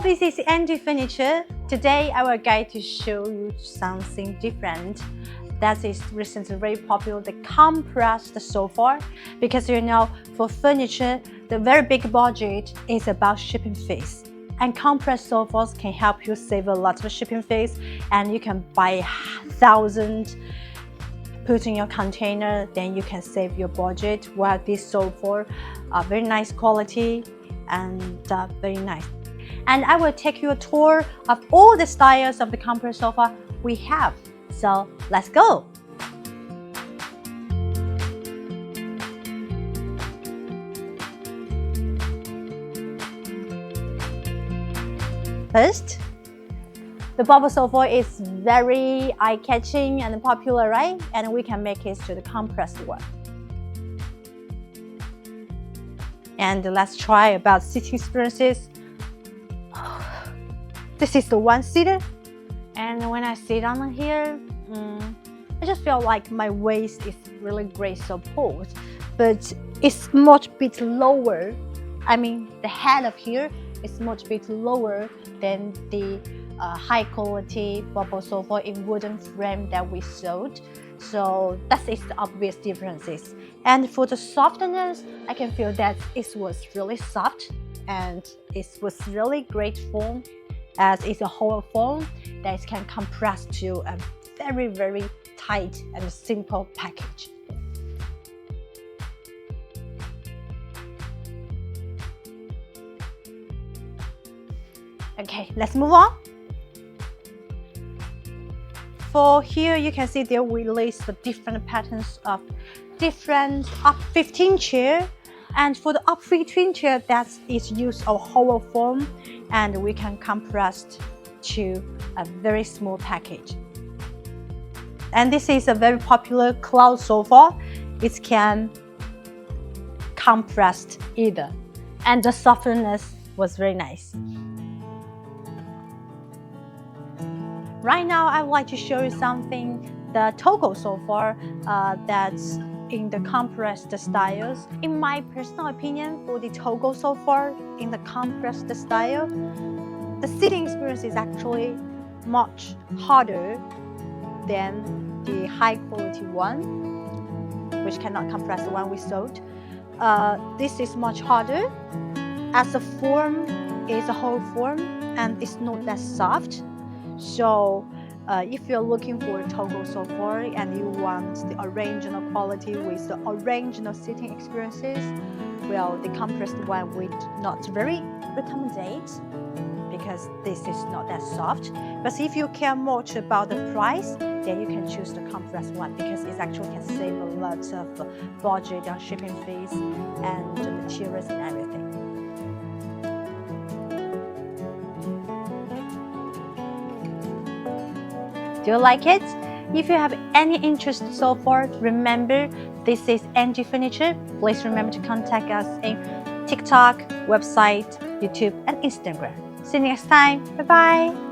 This is Andy Furniture. Today I will guide to show you something different. That is recently very popular, the compressed sofa. Because you know, for furniture, the very big budget is about shipping fees. And compressed sofas can help you save a lot of shipping fees, and you can buy 1,000, put in your container, then you can save your budget. While this sofa are very nice quality and very nice. And I will take you a tour of all the styles of the compressed sofa we have. So let's go! First, the bubble sofa is very eye-catching and popular, right? And we can make it to the compressed one. And let's try about sitting experiences. This is the one-seater, and when I sit on here, I just feel like my waist is really great support, but it's much bit lower. I mean, the head of here is much bit lower than the high quality bubble sofa in wooden frame that we sold. So that is the obvious differences. And for the softness, I can feel that it was really soft and it was really great foam, as it's a whole foam that can compress to a very tight and simple package. Okay, let's move on. For here, you can see there we list the different patterns of different up 15 chair. And for the up 15 chair, that is used a whole foam, and we can compress to a very small package. And this is a very popular cloud sofa. It can compress either, and the softness was very nice. Right now, I would like to show you something, the Togo Sofa that's in the compressed styles. In my personal opinion, for the Togo Sofa in the compressed style, the sitting experience is actually much harder than the high quality one, which cannot compress the one we sold. This is much harder, as the form is a whole form and it's not that soft. So if you're looking for a Togo sofa and you want the original quality with the original sitting experiences, well, the compressed one would not very recommend, because this is not that soft. But if you care much about the price, then you can choose the compressed one, because it actually can save a lot of budget on shipping fees and the materials and everything. Do you like it? If you have any interest so far, remember this is Andy Furniture. Please remember to contact us in TikTok, website, YouTube, and Instagram. See you next time. Bye bye.